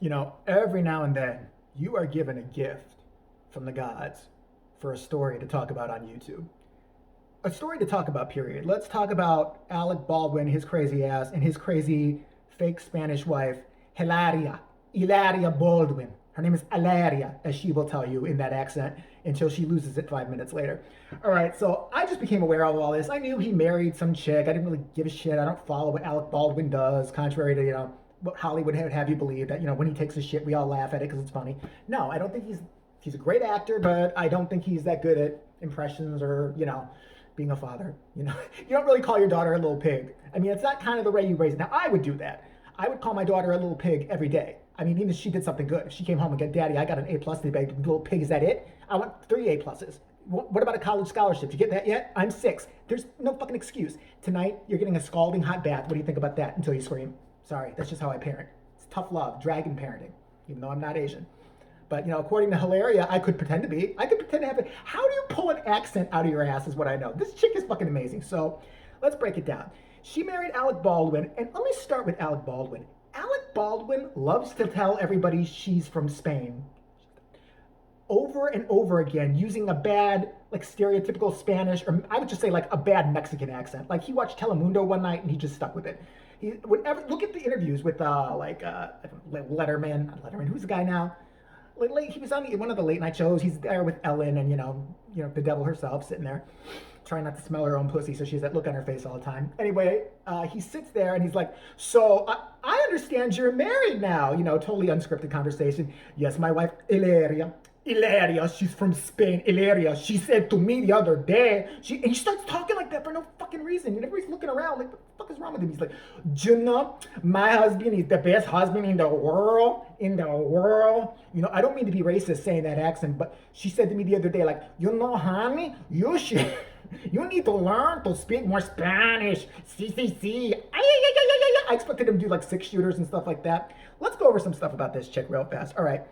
You know, every now and then you are given a gift from the gods for a story to talk about on YouTube. A story to talk about, period. Let's talk about Alec Baldwin, his crazy ass, and his crazy fake Spanish wife, Hilaria Baldwin. Her name is Hilaria, as she will tell you in that accent until she loses it 5 minutes later. All right, so I just became aware of all this. I knew he married some chick. I didn't really give a shit. I don't follow what Alec Baldwin does, contrary to, what Hollywood would have you believe that, when he takes a shit, we all laugh at it because it's funny. No, I don't think he's a great actor, but I don't think he's that good at impressions or, being a father. You don't really call your daughter a little pig. I mean, it's not kind of the way you raise it. Now, I would do that. I would call my daughter a little pig every day. I mean, even if she did something good. If she came home and got, Daddy, I got an A plus today, little pig, is that it? I want 3 A pluses. What about a college scholarship? Did you get that yet? I'm 6. There's no fucking excuse. Tonight, you're getting a scalding hot bath. What do you think about that? Until you scream. Sorry, that's just how I parent. It's tough love, dragon parenting, even though I'm not Asian. But, according to Hilaria, I could pretend to be. I could pretend to have it. How do you pull an accent out of your ass is what I know. This chick is fucking amazing. So let's break it down. She married Alec Baldwin, and let me start with Alec Baldwin. Alec Baldwin loves to tell everybody she's from Spain over and over again, using a bad, like, stereotypical Spanish, or I would just say like a bad Mexican accent. Like, he watched Telemundo one night and he just stuck with it. Whenever look at the interviews with Letterman, who's the guy now? Like, he was on one of the late night shows. He's there with Ellen and the devil herself sitting there, trying not to smell her own pussy, so she has that look on her face all the time. Anyway, he sits there and he's like, "So I understand you're married now." Totally unscripted conversation. "Yes, my wife Hilaria, she's from Spain. Hilaria, she said to me the other day, and he starts talking like that for no fucking reason. And everybody's looking around like, what the fuck is wrong with him? He's like, my husband is the best husband in the world, I don't mean to be racist saying that accent, but she said to me the other day, like, honey, you should, you need to learn to speak more Spanish. Si. I expected him to do like 6 shooters and stuff like that. Let's go over some stuff about this chick real fast. All right.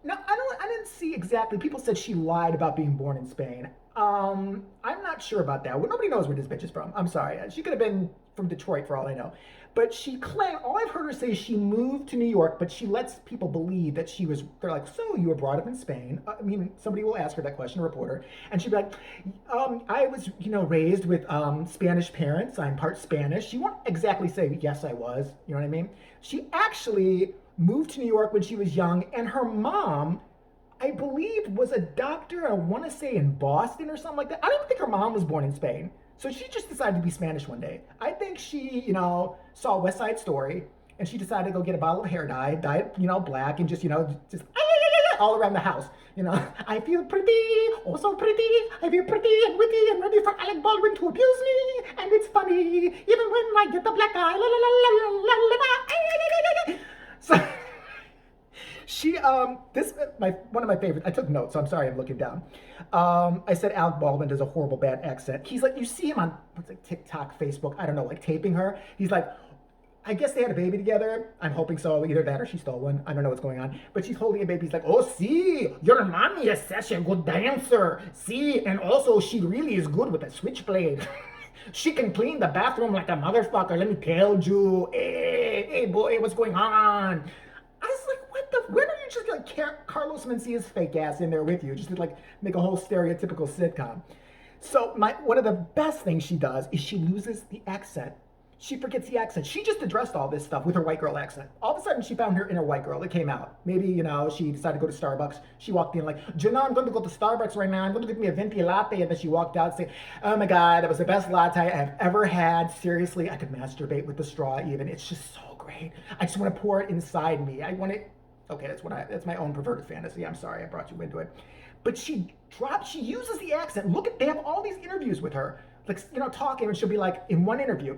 No, I didn't see exactly. People said she lied about being born in Spain. I'm not sure about that. Well, nobody knows where this bitch is from. I'm sorry. She could have been from Detroit for all I know. But she claimed, all I've heard her say is she moved to New York, but she lets people believe that they're like, "So you were brought up in Spain?" I mean, somebody will ask her that question, a reporter, and she'd be like, "I was, raised with Spanish parents. I'm part Spanish." She won't exactly say, "Yes, I was." You know what I mean? She actually moved to New York when she was young, and her mom, I believe, was a doctor, I want to say in Boston or something like that. I don't even think her mom was born in Spain. So she just decided to be Spanish one day. I think she, saw West Side Story, and she decided to go get a bottle of hair dye, dye it, black, and just all around the house. "I feel pretty, oh so pretty, I feel pretty and witty and ready for Alec Baldwin to abuse me, and it's funny, even when I get the black eye, la la la la la la la la." So she this one of my favorites. I took notes, so I'm sorry I'm looking down. I said Alec Baldwin does a horrible bad accent. He's like, you see him on what's like TikTok, Facebook, I don't know, like taping her. He's like, I guess they had a baby together. I'm hoping so. Either that or she stole one. I don't know what's going on. But she's holding a baby. He's like, "Oh, see, your mommy is such a good dancer. See, and also she really is good with a switchblade. She can clean the bathroom like a motherfucker. Let me tell you. Hey, boy, what's going on?" I was like, what the? Where do you just get Carlos Mencia's fake ass in there with you, just to like make a whole stereotypical sitcom? So one of the best things she does is she loses the accent. She forgets the accent. She just addressed all this stuff with her white girl accent. All of a sudden, she found her inner white girl. It came out. Maybe, she decided to go to Starbucks. She walked in like, "I'm going to go to Starbucks right now. I'm going to get me a venti latte." And then she walked out saying, "Oh my God, that was the best latte I've ever had. Seriously, I could masturbate with the straw even. It's just so great. I just want to pour it inside me. I want it." Okay, that's my own perverted fantasy. I'm sorry I brought you into it. But she uses the accent. They have all these interviews with her, like, talking, and she'll be like, in one interview,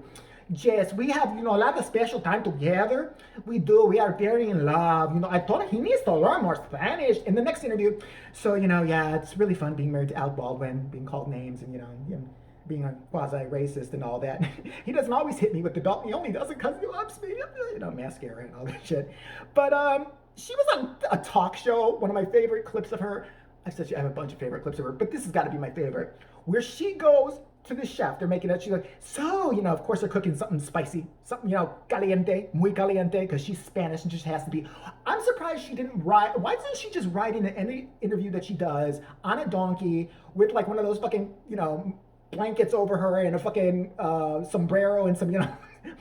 "Yes, we have, a lot of special time together. We do. We are very in love. I told him he needs to learn more Spanish." In the next interview, "So, yeah, it's really fun being married to Alec Baldwin, being called names, and, being a quasi-racist and all that. He doesn't always hit me with the belt. He only does it because he loves me." Mascara and all that shit. But she was on a talk show. One of my favorite clips of her. I have a bunch of favorite clips of her, but this has got to be my favorite, where she goes to the chef. They're making it. She's like, so, of course they're cooking something spicy, something, caliente, muy caliente, because she's Spanish and just has to be. I'm surprised she didn't ride. Why doesn't she just ride in any interview that she does on a donkey with like one of those fucking, blankets over her and a fucking sombrero and some,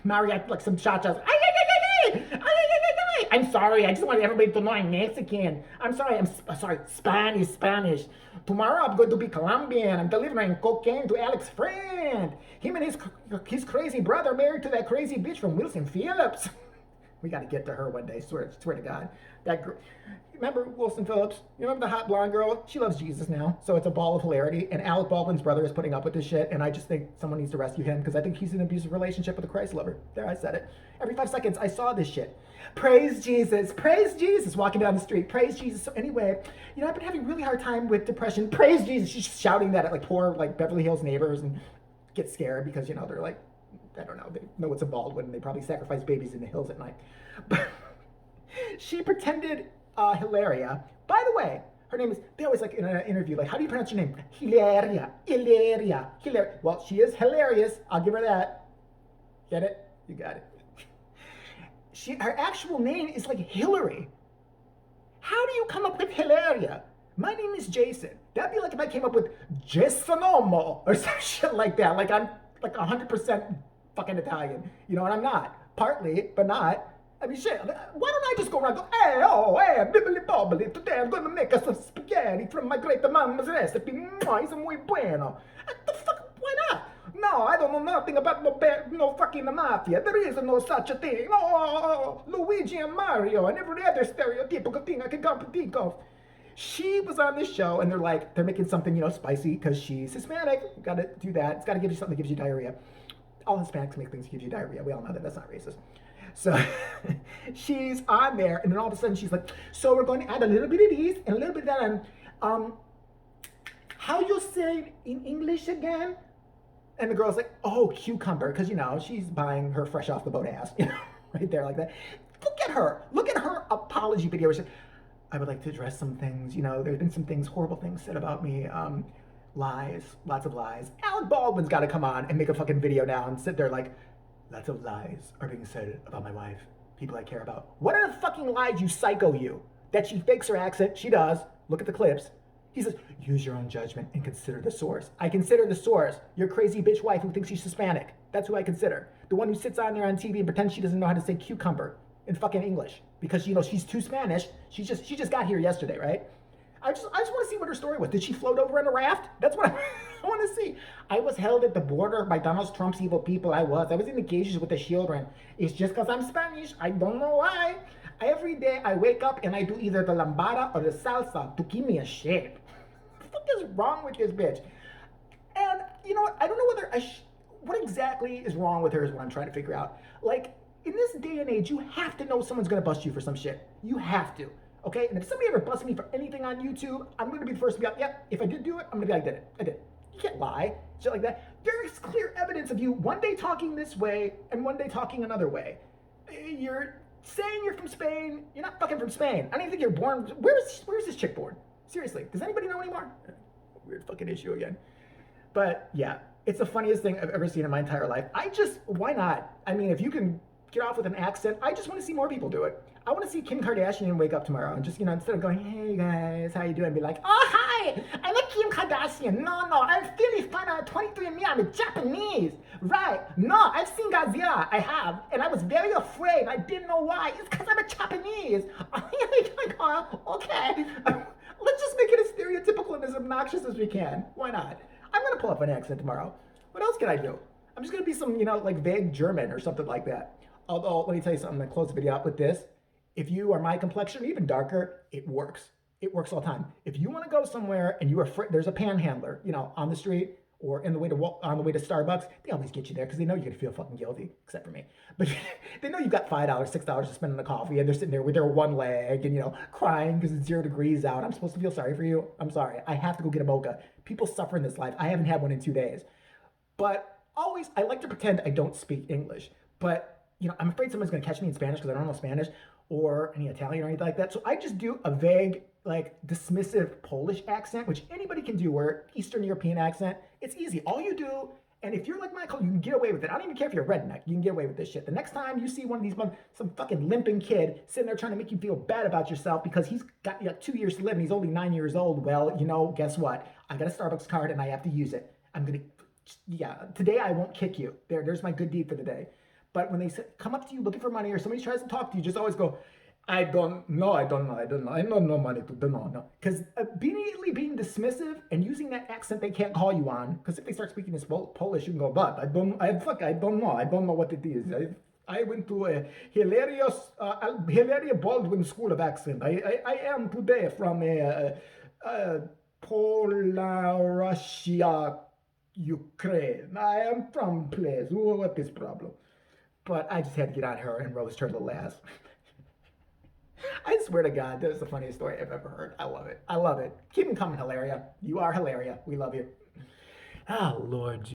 mariachi, like some cha-chas. Ay, ay, ay, ay, ay, ay, ay, ay, ay. I'm sorry. I just want everybody to know I'm Mexican. I'm sorry. I'm sorry. Spanish. Tomorrow I'm going to be Colombian. I'm delivering cocaine to Alec's friend. Him and his crazy brother married to that crazy bitch from Wilson Phillips. We got to get to her one day. Swear to God. That girl. Remember Wilson Phillips? You remember the hot blonde girl? She loves Jesus now, so it's a ball of hilarity. And Alec Baldwin's brother is putting up with this shit, and I just think someone needs to rescue him because I think he's in an abusive relationship with a Christ lover. There, I said it. Every 5 seconds, I saw this shit. Praise Jesus, walking down the street. Praise Jesus. So anyway, I've been having a really hard time with depression. Praise Jesus. She's shouting that at like poor like Beverly Hills neighbors and get scared because they're like, I don't know, they know it's a Baldwin and they probably sacrifice babies in the hills at night. But she pretended Hilaria. By the way, her name is, they always like in an interview, like, how do you pronounce your name? Hilaria. Well, she is hilarious. I'll give her that. Get it? You got it. Her actual name is like Hillary. How do you come up with Hilaria? My name is Jason. That'd be like if I came up with Jasonomo or some shit like that. Like I'm like 100% fucking Italian. And I'm not. Partly, but not. I mean, shit, why don't I just go around and go, hey, bibbly bobbly, today I'm going to make us some spaghetti from my great mama's recipe. It's muy bueno. The fuck, why not? No, I don't know nothing about no fucking mafia. There is no such a thing. Oh, Luigi and Mario and every other stereotypical thing I can come to think of. She was on this show and they're making something, spicy because she's Hispanic. Got to do that. It's got to give you something that gives you diarrhea. All Hispanics make things that give you diarrhea. We all know that. That's not racist. So she's on there, and then all of a sudden she's like, so we're going to add a little bit of these and a little bit of that. And how you say in English again? And the girl's like, oh, cucumber, because she's buying her fresh off the boat ass, right there like that. Look at her apology video. She said, I would like to address some things. There's been some things, horrible things said about me. Lies, lots of lies. Alec Baldwin's got to come on and make a fucking video now and sit there like, lots of lies are being said about my wife, people I care about. What are the fucking lies, you psycho you? That she fakes her accent, she does. Look at the clips. He says, use your own judgment and consider the source. I consider the source. Your crazy bitch wife who thinks she's Hispanic. That's who I consider. The one who sits on there on TV and pretends she doesn't know how to say cucumber in fucking English. Because, she's too Spanish. She just got here yesterday, right? I just want to see what her story was. Did she float over in a raft? That's what I want to see. I was held at the border by Donald Trump's evil people. I was in the cages with the children. It's just because I'm Spanish. I don't know why. Every day I wake up and I do either the lambada or the salsa to keep me in shape. What the fuck is wrong with this bitch? And you know what? I don't know whether what exactly is wrong with her is what I'm trying to figure out. Like, in this day and age, you have to know someone's going to bust you for some shit. You have to. Okay, and if somebody ever busts me for anything on YouTube, I'm going to be the first to be like, yep, if I did do it, I'm going to be like, I did it. You can't lie, shit like that. There's clear evidence of you one day talking this way and one day talking another way. You're saying you're from Spain. You're not fucking from Spain. I don't even think you're born. Where's this chick born? Seriously, does anybody know anymore? Weird fucking issue again. But yeah, it's the funniest thing I've ever seen in my entire life. Why not? I mean, if you can get off with an accent, I just want to see more people do it. I want to see Kim Kardashian wake up tomorrow and just, instead of going, hey guys, how you doing? Be like, oh, hi, I'm like Kim Kardashian. No, I'm Philly fan of 23andMe. I'm Japanese. Right. No, I've seen Godzilla. I have. And I was very afraid. I didn't know why. It's because I'm a Japanese. Okay. Let's just make it as stereotypical and as obnoxious as we can. Why not? I'm going to pull up an accent tomorrow. What else can I do? I'm just going to be some, like vague German or something like that. Although, let me tell you something. I'm going to close the video out with this. If you are my complexion or even darker, it works. It works all the time. If you want to go somewhere and you're afraid, there's a panhandler, on the street or on the way to Starbucks, they always get you there because they know you're going to feel fucking guilty, except for me. But they know you've got $5, $6 to spend on a coffee and they're sitting there with their one leg and, crying because it's 0 degrees out. I'm supposed to feel sorry for you. I'm sorry. I have to go get a mocha. People suffer in this life. I haven't had one in 2 days. But always, I like to pretend I don't speak English. But, I'm afraid someone's going to catch me in Spanish because I don't know Spanish. or any Italian or anything like that. So I just do a vague, like dismissive Polish accent, which anybody can do, or Eastern European accent. It's easy. All you do, and if you're like Michael, you can get away with it. I don't even care if you're a redneck. You can get away with this shit. The next time you see one of these, some fucking limping kid sitting there trying to make you feel bad about yourself because he's got 2 years to live and he's only 9 years old, well, guess what? I got a Starbucks card and I have to use it. Today I won't kick you. There's my good deed for the day. But when they come up to you looking for money or somebody tries to talk to you, just always go, I don't know. I don't know money to don't know. Because immediately being dismissive and using that accent they can't call you on, because if they start speaking this Polish, you can go, but I don't know what it is. I went to a Hilaria Baldwin School of Accent. I am today from Poland, Russia, Ukraine. I am from place. What is problem? But I just had to get on her and roast her little ass. I swear to God, that's the funniest story I've ever heard. I love it. I love it. Keep them coming, Hilaria. You are Hilaria. We love you. Oh, Lord.